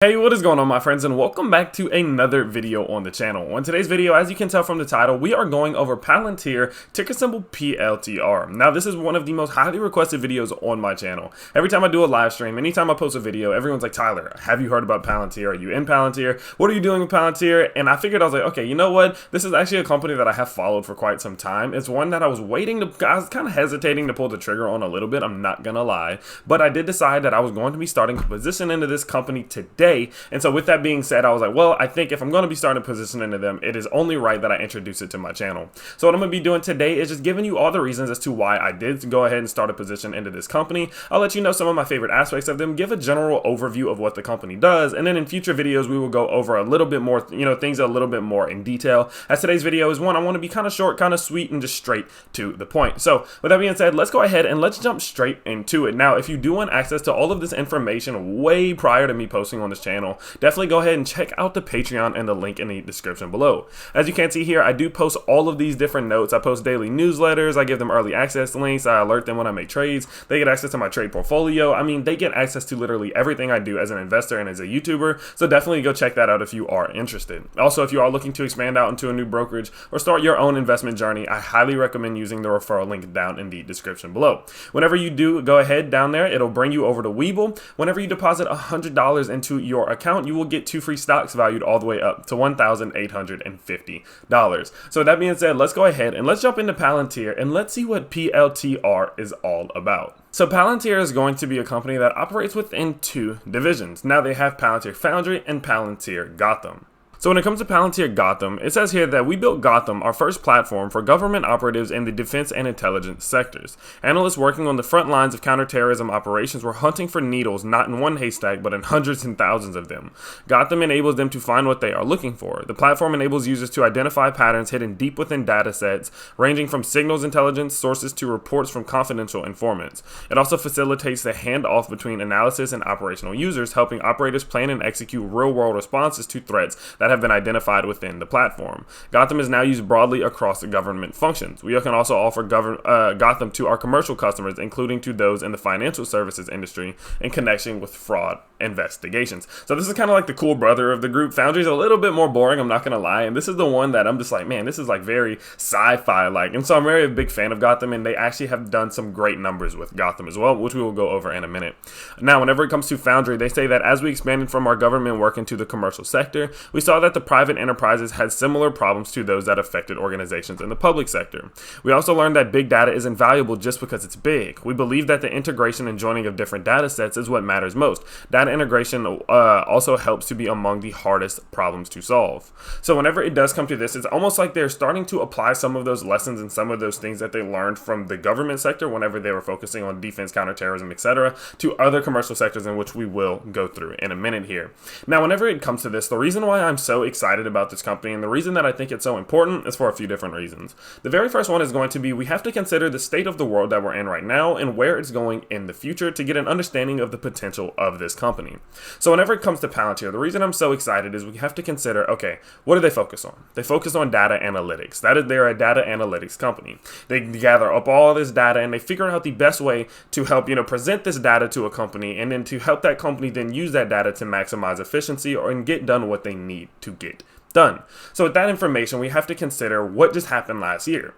Hey, what is going on, my friends, and welcome back to another video on the channel. On today's video, as you can tell from the title, we are going over Palantir, ticker symbol PLTR. Now, this is one of the most highly requested videos on my channel. Every time I do a live stream, anytime I post a video, everyone's like, Tyler, have you heard about Palantir? Are you in Palantir? What are you doing with Palantir? And I figured, I was like, okay, you know what? This is actually a company that I have followed for quite some time. It's one that I was kind of hesitating to pull the trigger on a little bit, I'm not gonna lie. But I did decide that I was going to be starting to position into this company today. And so with that being said, I was like, well, I think if I'm going to be starting to position into them, it is only right that I introduce it to my channel. So what I'm going to be doing today is just giving you all the reasons as to why I did go ahead and start a position into this company. I'll let you know some of my favorite aspects of them, give a general overview of what the company does, and then in future videos, we will go over a little bit more, things a little bit more in detail. As today's video is one, I want to be kind of short, kind of sweet, and just straight to the point. So with that being said, let's go ahead and let's jump straight into it. Now, if you do want access to all of this information way prior to me posting on this channel, definitely go ahead and check out the Patreon and the link in the description below. As you can see here, I do post all of these different notes. I post daily newsletters, I give them early access links, I alert them when I make trades, they get access to my trade portfolio. I mean, they get access to literally everything I do as an investor and as a YouTuber, so definitely go check that out if you are interested. Also, if you are looking to expand out into a new brokerage or start your own investment journey, I highly recommend using the referral link down in the description below. Whenever you do go ahead down there, it'll bring you over to Webull. Whenever you deposit $100 into your account, you will get 2 free stocks valued all the way up to $1,850. So with that being said, let's go ahead and let's jump into Palantir and let's see what PLTR is all about. So Palantir is going to be a company that operates within 2 divisions. Now they have Palantir Foundry and Palantir Gotham. So when it comes to Palantir Gotham, it says here that we built Gotham, our first platform for government operatives in the defense and intelligence sectors. Analysts working on the front lines of counterterrorism operations were hunting for needles not in one haystack but in hundreds and thousands of them. Gotham enables them to find what they are looking for. The platform enables users to identify patterns hidden deep within data sets, ranging from signals intelligence sources to reports from confidential informants. It also facilitates the handoff between analysis and operational users, helping operators plan and execute real-world responses to threats that have been identified within the platform. Gotham is now used broadly across the government functions. We can also offer Gotham to our commercial customers, including to those in the financial services industry in connection with fraud investigations. So this is kind of like the cool brother of the group. Foundry is a little bit more boring, I'm not gonna lie, and this is the one that I'm just like, man, this is like very sci-fi like, and so I'm very big fan of Gotham, and they actually have done some great numbers with Gotham as well, which we will go over in a minute. Now, whenever it comes to Foundry, they say that as we expanded from our government work into the commercial sector, we saw that the private enterprises had similar problems to those that affected organizations in the public sector. We also learned that big data isn't valuable just because it's big. We believe that the integration and joining of different data sets is what matters most. Data integration also helps to be among the hardest problems to solve. So whenever it does come to this, it's almost like they're starting to apply some of those lessons and some of those things that they learned from the government sector whenever they were focusing on defense, counterterrorism, etc., to other commercial sectors, in which we will go through in a minute here. Now, whenever it comes to this, the reason why I'm so excited about this company and the reason that I think it's so important is for a few different reasons. The very first one is going to be, we have to consider the state of the world that we're in right now and where it's going in the future to get an understanding of the potential of this company. So whenever it comes to Palantir, the reason I'm so excited is we have to consider, okay, what do they focus on? They focus on data analytics. They're a data analytics company. They gather up all this data and they figure out the best way to help, present this data to a company, and then to help that company then use that data to maximize efficiency and get done what they need to get done. So with that information, we have to consider what just happened last year.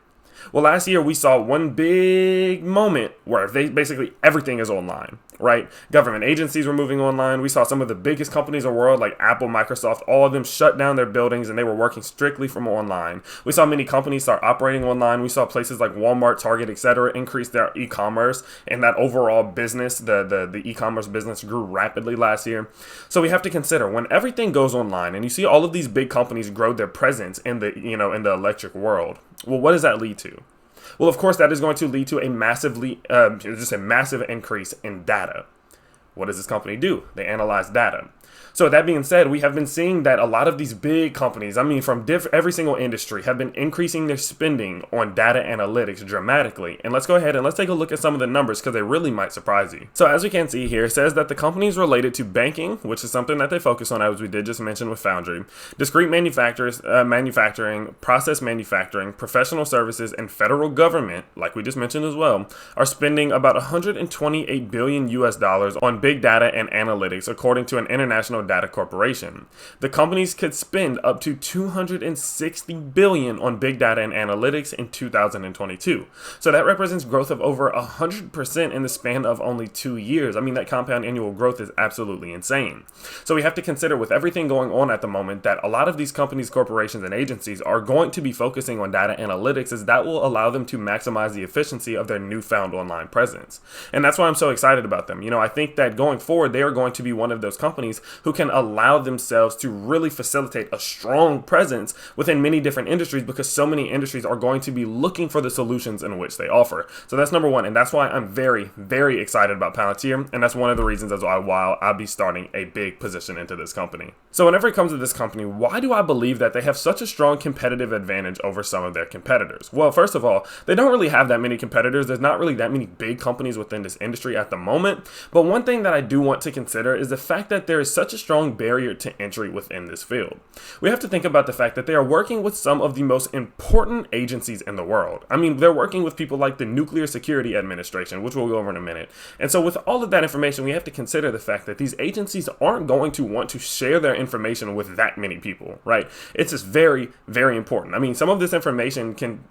Well, last year we saw one big moment where basically everything is online, right? Government agencies were moving online. We saw some of the biggest companies in the world like Apple, Microsoft, all of them shut down their buildings and they were working strictly from online. We saw many companies start operating online. We saw places like Walmart, Target, etc. increase their e-commerce, and that overall business, the e-commerce business, grew rapidly last year. So we have to consider, when everything goes online and you see all of these big companies grow their presence in the in the electric world, well, what does that lead to? Well, of course, that is going to lead to a massive increase in data. What does this company do? They analyze data. So that being said, we have been seeing that a lot of these big companies, from every single industry, have been increasing their spending on data analytics dramatically. And let's go ahead and let's take a look at some of the numbers because they really might surprise you. So as we can see here, it says that the companies related to banking, which is something that they focus on, as we did just mention with Foundry, discrete manufacturing, process manufacturing, professional services, and federal government, like we just mentioned as well, are spending about $128 billion on big data and analytics, according to an international National Data Corporation. The companies could spend up to $260 billion on big data and analytics in 2022. So that represents growth of over 100% in the span of only 2 years. I mean, that compound annual growth is absolutely insane. So we have to consider, with everything going on at the moment, that a lot of these companies, corporations, and agencies are going to be focusing on data analytics, as that will allow them to maximize the efficiency of their newfound online presence. And that's why I'm so excited about them. I think that going forward, they are going to be one of those companies who can allow themselves to really facilitate a strong presence within many different industries, because so many industries are going to be looking for the solutions in which they offer. So that's number one, and that's why I'm very, very excited about Palantir, and that's one of the reasons as why I'll be starting a big position into this company. So whenever it comes to this company, why do I believe that they have such a strong competitive advantage over some of their competitors? Well, first of all, they don't really have that many competitors. There's not really that many big companies within this industry at the moment. But one thing that I do want to consider is the fact that there is such a strong barrier to entry within this field. We have to think about the fact that they are working with some of the most important agencies in the world. I mean, they're working with people like the Nuclear Security Administration, which we'll go over in a minute. And so with all of that information, we have to consider the fact that these agencies aren't going to want to share their information with that many people, right? It's just very, very important. I mean, some of this information can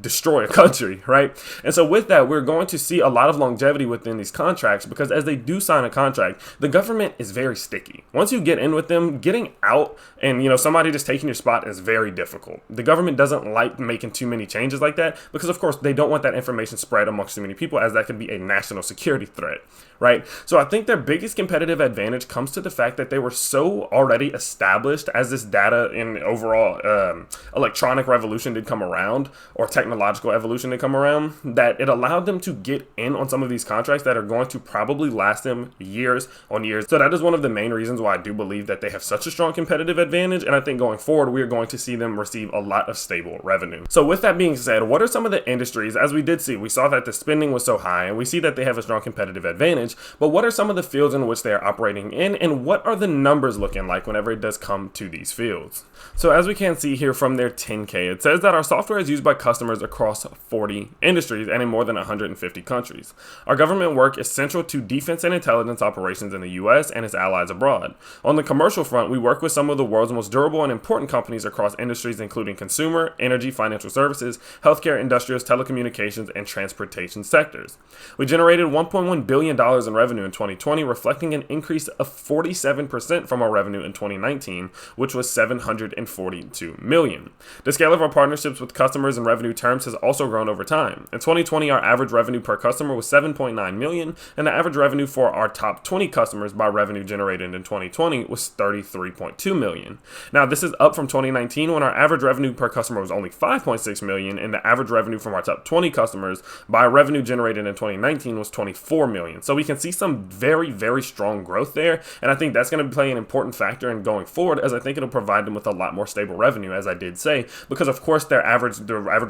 destroy a country, right? And so with that, we're going to see a lot of longevity within these contracts, because as they do sign a contract, the government is very sticky. Once you get in with them, getting out and somebody just taking your spot is very difficult. The government doesn't like making too many changes like that, because of course they don't want that information spread amongst too many people, as that could be a national security threat, right? So I think their biggest competitive advantage comes to the fact that they were so already established as this data and overall electronic revolution did come around, or technological evolution did come around, that it allowed them to get in on some of these contracts that are going to probably last them years on years. So that is one of the main reasons why I do believe that they have such a strong competitive advantage, and I think going forward we are going to see them receive a lot of stable revenue. So with that being said, what are some of the industries? As we did see, we saw that the spending was so high, and we see that they have a strong competitive advantage, but what are some of the fields in which they are operating in, and what are the numbers looking like whenever it does come to these fields? So as we can see here from their 10K, it says that our software is used by customers across 40 industries and in more than 150 countries. Our government work is central to defense and intelligence operations in the US and its allies abroad. On the commercial front, we work with some of the world's most durable and important companies across industries including consumer, energy, financial services, healthcare, industrials, telecommunications, and transportation sectors. We generated $1.1 billion in revenue in 2020, reflecting an increase of 47% from our revenue in 2019, which was $742 million. The scale of our partnerships with customers in revenue terms has also grown over time. In 2020, our average revenue per customer was $7.9 million, and the average revenue for our top 20 customers by revenue generated in 2020 was $33.2 million. Now, this is up from 2019, when our average revenue per customer was only $5.6 million, and the average revenue from our top 20 customers by revenue generated in 2019 was $24 million. So we can see some very, very strong growth there, and I think that's going to play an important factor in going forward, as I think it'll provide them with a lot more stable revenue, as I did say, because of course the average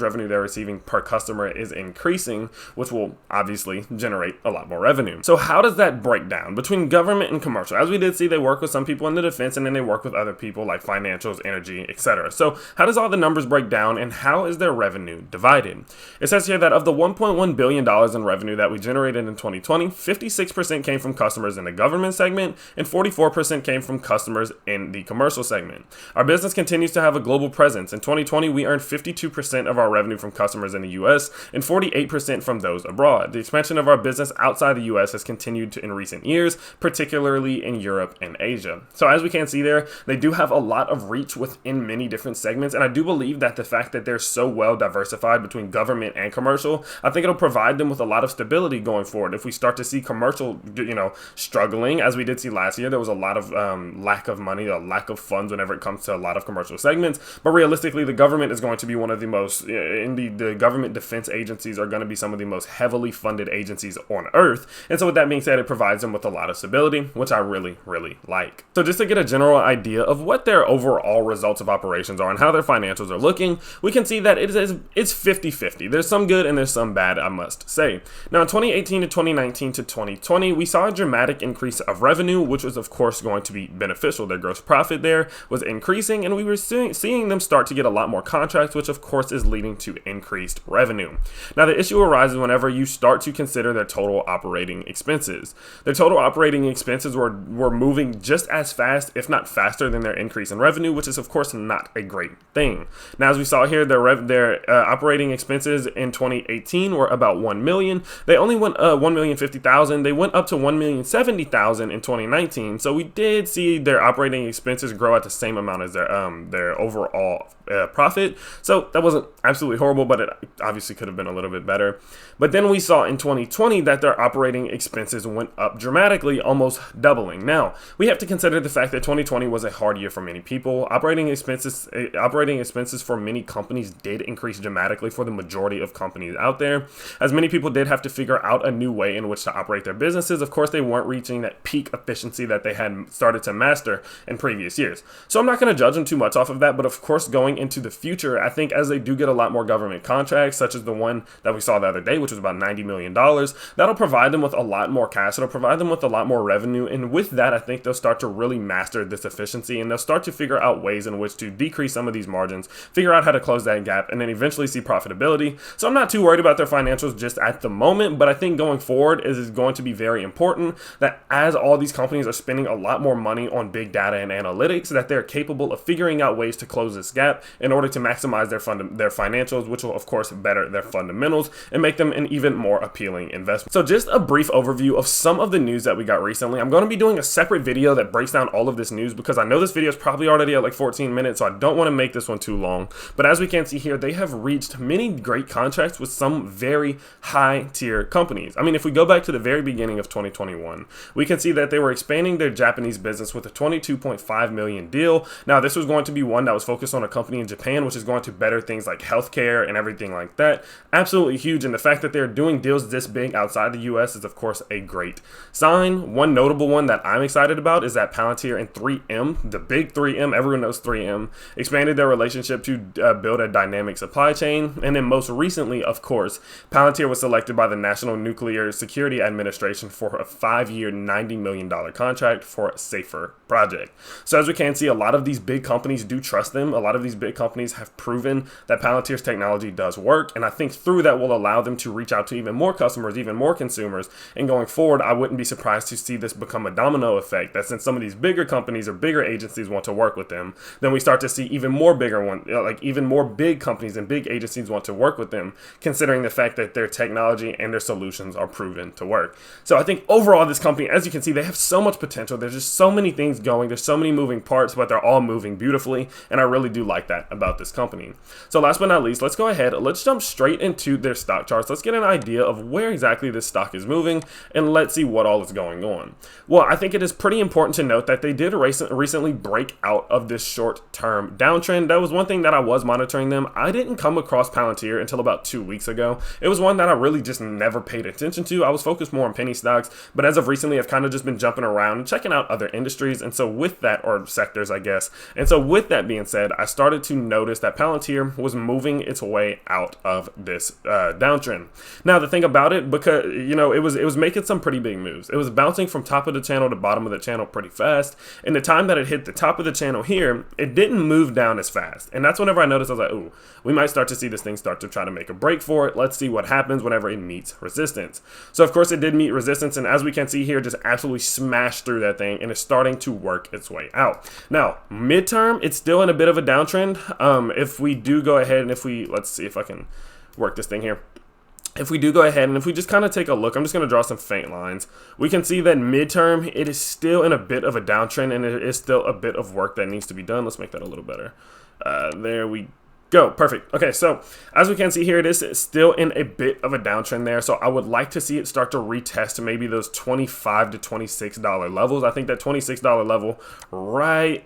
revenue they're receiving per customer is increasing, which will obviously generate a lot more revenue. So how does that break down between government and commercial? As we did see, they work with some people in the defense, and then they work with other people like financials, energy, etc. So how does all the numbers break down, and how is their revenue divided? It says here that of the $1.1 billion in revenue that we generated in 2020, 56% came from customers in the government segment, and 44% came from customers in the commercial segment. Our business continues to have a global presence. In 2020, we earned 52% of our revenue from customers in the US and 48% from those abroad. The expansion of our business outside the US has continued in recent years, particularly in Europe and Asia. So as we can see there, they do have a lot of reach within many different segments, and I do believe that the fact that they're so well diversified between government and commercial, I think it'll provide them with a lot of stability going forward. If we start to see commercial, struggling, as we did see last year, there was a lot of lack of money, a lack of funds whenever it comes to a lot of commercial segments, but realistically, the government is going to be one of the most, the government defense agencies are going to be some of the most heavily funded agencies on earth, and so with that being said, it provides them with a lot of stability, which I really, really like. So just to get a general idea of what their overall results of operations are and how their financials are looking, we can see that it's 50-50. There's some good and there's some bad, I must say. Now in 2018 to 2019 to 2020, we saw a dramatic increase of revenue, which was of course going to be beneficial. Their gross profit there was increasing, and we were seeing them start to get a lot more contracts, which of course is leading to increased revenue. Now the issue arises whenever you start to consider their total operating expenses. Their total operating expenses were moving just as fast, if not faster, than their increase in revenue, which is of course not a great thing. Now, as we saw here, their operating expenses in 2018 were about 1 million. They only went 1,050,000. They went up to 1,070,000 in 2019. So we did see their operating expenses grow at the same amount as their overall profit. So that wasn't absolutely horrible, but it obviously could have been a little bit better. But then we saw in 2020 that their operating expenses went up dramatically, almost doubling. Now, we have to consider the fact that 2020 was a hard year for many people. Operating expenses for many companies did increase dramatically for the majority of companies out there, as many people did have to figure out a new way in which to operate their businesses. Of course, they weren't reaching that peak efficiency that they had started to master in previous years. So I'm not going to judge them too much off of that, but of course, going into the future, I think as they do get a lot more government contracts, such as the one that we saw the other day, which was about $90 million, that'll provide them with a lot more cash. It'll provide them with a lot more revenue. And with that, I think they'll start to really master this efficiency, and they'll start to figure out ways in which to decrease some of these margins, figure out how to close that gap, and then eventually see profitability. So I'm not too worried about their financials just at the moment, but I think going forward is going to be very important that as all these companies are spending a lot more money on big data and analytics, that they're capable of figuring out ways to close this gap in order to maximize their financials, which will of course better their fundamentals and make them an even more appealing investment. So just a brief overview of some of the news that we got recently. I'm going to be doing a separate video that breaks down all of this news because I know this video is probably already at like 14 minutes, so I don't want to make this one too long. But as we can see here, they have reached many great contracts with some very high tier companies. I mean, if we go back to the very beginning of 2021, we can see that they were expanding their Japanese business with a 22.5 million deal. Now, this was going to be one that was focused on a company in Japan, which is going to better things like healthcare and everything like that. Absolutely huge. And the fact that they're doing deals this big outside the US is of course a great sign. One notable one that I'm excited about is that Palantir and 3M, the big 3M, everyone knows 3M, expanded their relationship to build a dynamic supply chain. And then most recently, of course, Palantir was selected by the National Nuclear Security Administration for a 5-year, $90 million contract for a safer project. So as we can see, a lot of these big companies do trust them. A lot of these big companies have proven that Palantir's technology does work. And I think through that will allow them to reach out to even more customers, even more consumers. And going forward, I wouldn't be surprised to see this become a domino effect, that since some of these bigger companies or bigger agencies want to work with them, then we start to see even more bigger ones, like even more big companies and big agencies want to work with them, considering the fact that their technology and their solutions are proven to work. So I think overall, this company, as you can see, they have so much potential. There's just so many things going. There's so many moving parts, but they're all moving beautifully. And I really do like that about this company. So last but not least, let's go ahead. Let's jump straight into their stock charts. Let's get an idea of where exactly this stock is moving, and let's see what all is going on. Well, I think it is pretty important to note that they did recently break out of this short-term downtrend. That was one thing that I was monitoring them. I didn't come across Palantir until about 2 weeks ago. It was one that I really just never paid attention to. I was focused more on penny stocks, but as of recently, I've kind of just been jumping around and checking out other industries. And so with that, or sectors, I guess. And so with that being said, I started to notice that Palantir was moving its way out of this downtrend. Now, the thing about it, because, you know, it was making some pretty big moves. It was bouncing from top of the channel to bottom of the channel pretty fast. And the time that it hit the top of the channel here, it didn't move down as fast. And that's whenever I noticed, I was like, ooh, we might start to see this thing start to try to make a break for it. Let's see what happens whenever it meets resistance. So of course it did meet resistance, and as we can see here, just absolutely smashed through that thing, and it's starting to work its way out. Now, midterm, it's still in a bit of a downtrend. If we do go ahead and let's see if I can work this thing here. If we do go ahead and if we just kind of take a look, I'm just going to draw some faint lines. We can see that midterm, it is still in a bit of a downtrend, and it is still a bit of work that needs to be done. Let's make that a little better. There we go. Perfect. Okay, so as we can see here, it is still in a bit of a downtrend there. So I would like to see it start to retest maybe those $25 to $26 levels. I think that $26 level right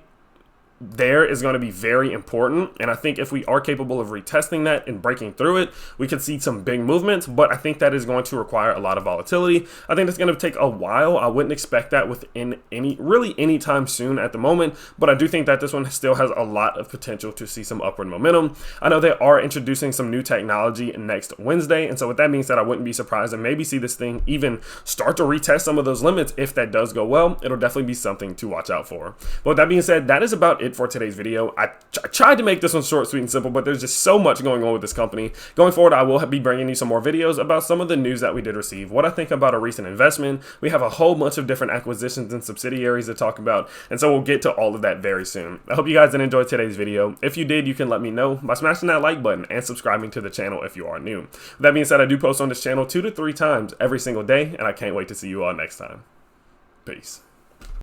there is going to be very important, and I think if we are capable of retesting that and breaking through it, we could see some big movements, but I think that is going to require a lot of volatility. I think it's going to take a while. I wouldn't expect that within any time soon at the moment, but I do think that this one still has a lot of potential to see some upward momentum. I know they are introducing some new technology next Wednesday, and so with that being said, I wouldn't be surprised and maybe see this thing even start to retest some of those limits. If that does go well, it'll definitely be something to watch out for. But with that being said, that is about it it for today's video. I tried to make this one short, sweet, and simple, but there's just so much going on with this company. Going forward, I will be bringing you some more videos about some of the news that we did receive, what I think about a recent investment. We have a whole bunch of different acquisitions and subsidiaries to talk about, and so we'll get to all of that very soon. I hope you guys did enjoy today's video. If you did, you can let me know by smashing that like button and subscribing to the channel if you are new. With that being said, I do post on this channel 2 to 3 times every single day, and I can't wait to see you all next time. Peace.